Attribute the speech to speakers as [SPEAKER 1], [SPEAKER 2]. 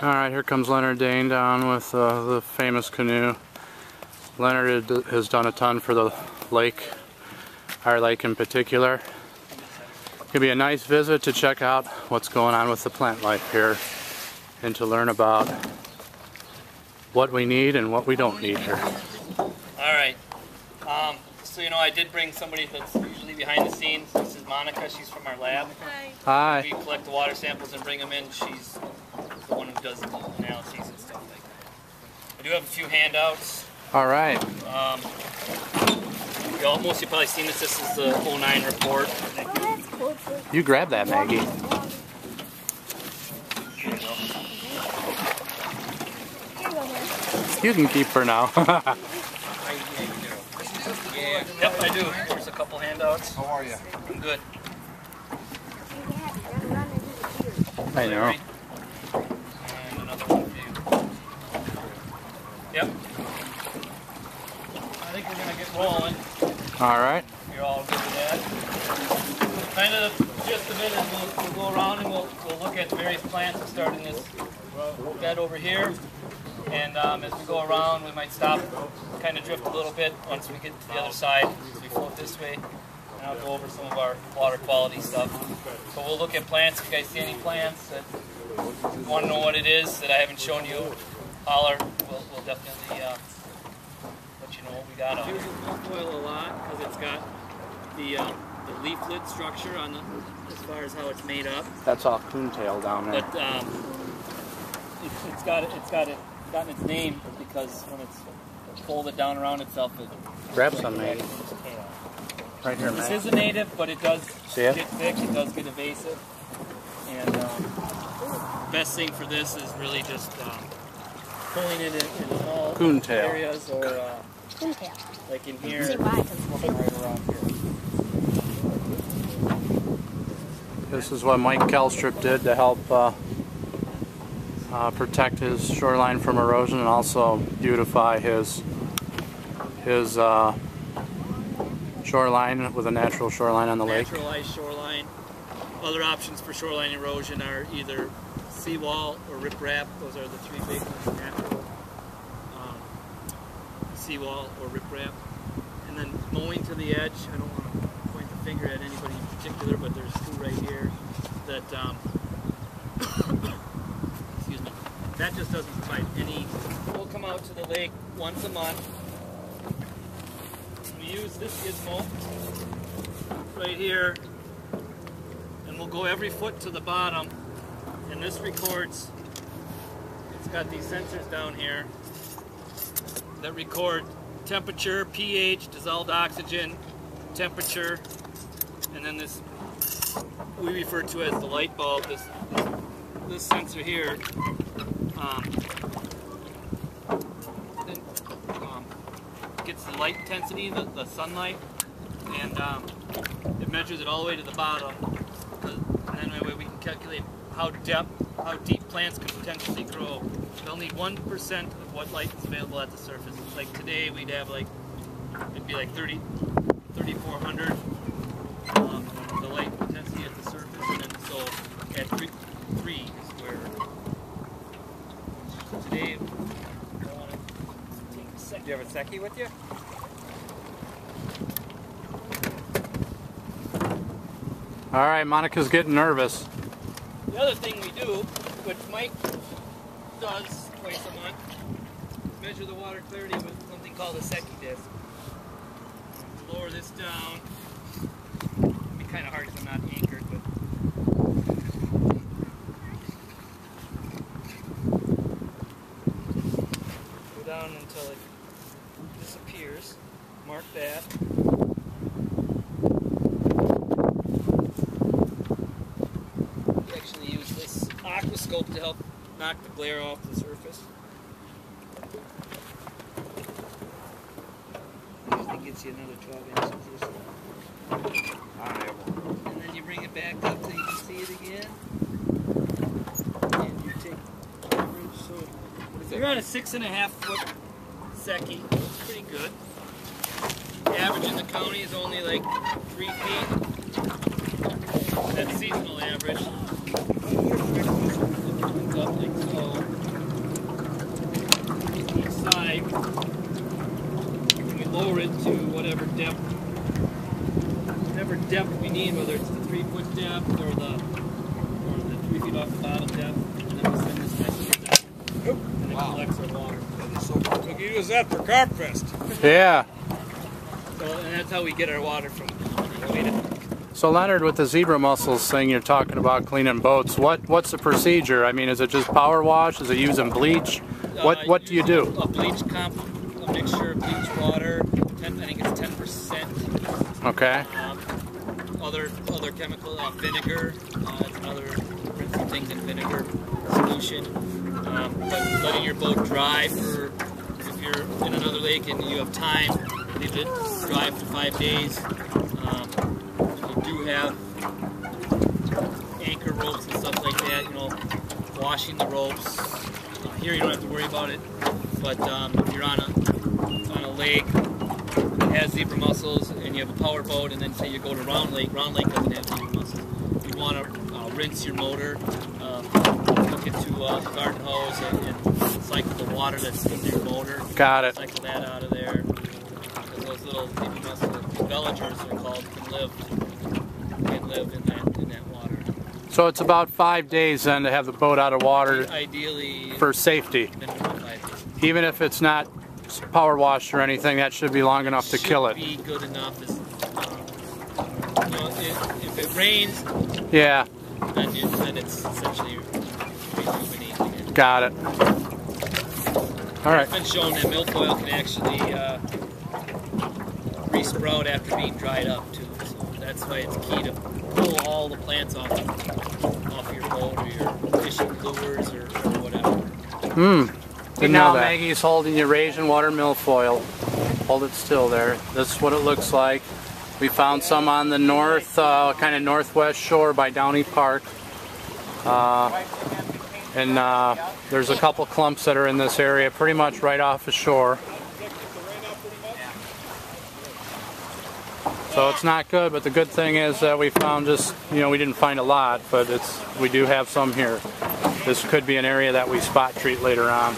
[SPEAKER 1] Alright, here comes Leonard Dane down with the famous canoe. Leonard has done a ton for the lake, our lake in particular. It could be a nice visit to check out what's going on with the plant life here and to learn about what we need and what we don't need here.
[SPEAKER 2] Alright, so you know, I did bring somebody that's usually behind the scenes. This is Monica, she's from our lab.
[SPEAKER 1] Hi.
[SPEAKER 2] We collect the water samples and bring them in. She's the one who does the analyses and stuff like that. I do have a few handouts.
[SPEAKER 1] Alright.
[SPEAKER 2] Most of you probably seen this. This is the 09 report.
[SPEAKER 1] You grab that, Maggie. You can keep her now.
[SPEAKER 2] Yep, I do. Here's a couple handouts.
[SPEAKER 3] How are you?
[SPEAKER 2] I'm good.
[SPEAKER 1] I know.
[SPEAKER 2] And another one for you. Yep. I think we're going to get rolling.
[SPEAKER 1] Alright.
[SPEAKER 2] You're all good with that. Kind of the gist of it is we'll go around and we'll look at various plants that start in this bed over here. And as we go around, we might stop, kind of drift a little bit once we get to the other side. So we float this way, and I'll go over some of our water quality stuff. So we'll look at plants. If you guys see any plants that you want to know what it is that I haven't shown you, holler. We'll definitely let you know what we got on. I use milfoil a lot because it's got the leaflet structure on the, as far as how it's made up.
[SPEAKER 1] That's all coontail down there.
[SPEAKER 2] But it's gotten its name because when it's folded down around itself, it
[SPEAKER 1] grab some, Maggie. Right here,
[SPEAKER 2] This
[SPEAKER 1] Maggie.
[SPEAKER 2] is a native, but it does
[SPEAKER 1] get
[SPEAKER 2] thick, it does get evasive. And the best thing for this is really just pulling it in small
[SPEAKER 1] coontail
[SPEAKER 2] areas or like in here, right around here.
[SPEAKER 1] This is what Mike Kelstrip did to help protect his shoreline from erosion and also beautify his shoreline with a natural shoreline on the lake.
[SPEAKER 2] Naturalized shoreline. Other options for shoreline erosion are either seawall or riprap. Those are the three big ones: natural, seawall, or riprap. And then mowing to the edge. I don't want to point the finger at anybody in particular, but there's two right here that excuse me. That just doesn't provide any. We'll come out to the lake once a month. We use this gizmo right here, and we'll go every foot to the bottom, and this records. It's got these sensors down here that record temperature, pH, dissolved oxygen, temperature, and then this we refer to as the light bulb. This sensor here gets the light intensity, the sunlight, and it measures it all the way to the bottom. And then that way we can calculate how deep plants can potentially grow. They'll need 1% of what light is available at the surface. Like today, we'd have it'd be like 3,400 the light intensity at the surface, and then so at 3 is where. So today, I want to take a second.
[SPEAKER 3] Do you have a secchi with you?
[SPEAKER 1] Alright, Monica's getting nervous.
[SPEAKER 2] The other thing we do, which Mike does twice a month, is measure the water clarity with something called a secchi disc. Lower this down. It'd be kind of hard because I'm not anchored, but go down until it disappears. Mark that. We actually use this aquascope to help knock the glare off the surface. Usually gets you another 12 inches or so. And then you bring it back up so you can see it again. And you take average. So you're on a 6.5 foot secchi. It's pretty good. The average in the county is only like 3 feet. That's seasonal average. It comes up like so. to whatever depth we need, whether it's the 3-foot depth or the 3 feet off the bottom depth, and then we send this messenger down, and it collects our water.
[SPEAKER 3] So we can use that for Carp Fest.
[SPEAKER 1] Yeah.
[SPEAKER 2] So, and that's how we get our water from the
[SPEAKER 1] So Leonard, with the zebra mussels thing you're talking about cleaning boats, what's the procedure? I mean, is it just power wash? Is it using bleach? What do you do?
[SPEAKER 2] A bleach comp, a mixture of bleach water. I think it's 10%.
[SPEAKER 1] Okay.
[SPEAKER 2] Other chemical, vinegar. That's another rinsing things in vinegar solution. But letting your boat dry for, if you're in another lake and you have time, leave it dry for 5 days. You do have anchor ropes and stuff like that, you know, washing the ropes. Here you don't have to worry about it, but if you're on a lake that has zebra mussels and you have a power boat, and then say you go to Round Lake doesn't have zebra mussels, you want to rinse your motor, hook it to a garden hose and cycle the water that's in your motor.
[SPEAKER 1] Got it.
[SPEAKER 2] Cycle that out of there. Because those little zebra mussel villagers are called can live in that water.
[SPEAKER 1] So it's about 5 days then to have the boat out of water.
[SPEAKER 2] Ideally,
[SPEAKER 1] for safety.
[SPEAKER 2] minimum 5 days.
[SPEAKER 1] Even if it's not power washed or anything, that should be long enough to kill it.
[SPEAKER 2] Should be good enough. You know, if it rains,
[SPEAKER 1] Yeah.
[SPEAKER 2] then it's essentially rejuvenating it.
[SPEAKER 1] Got it. All right.
[SPEAKER 2] It's been shown that milfoil can actually resprout after being dried up too. So that's why it's key to pull all the plants off your boat or your fishing lures or whatever.
[SPEAKER 1] And now Maggie's holding Eurasian water milfoil. Hold it still there. This is what it looks like. We found some on the north, kind of northwest shore by Downey Park. And there's a couple clumps that are in this area, pretty much right off the shore. So it's not good, but the good thing is that we found just, we didn't find a lot, but we do have some here. This could be an area that we spot treat later on.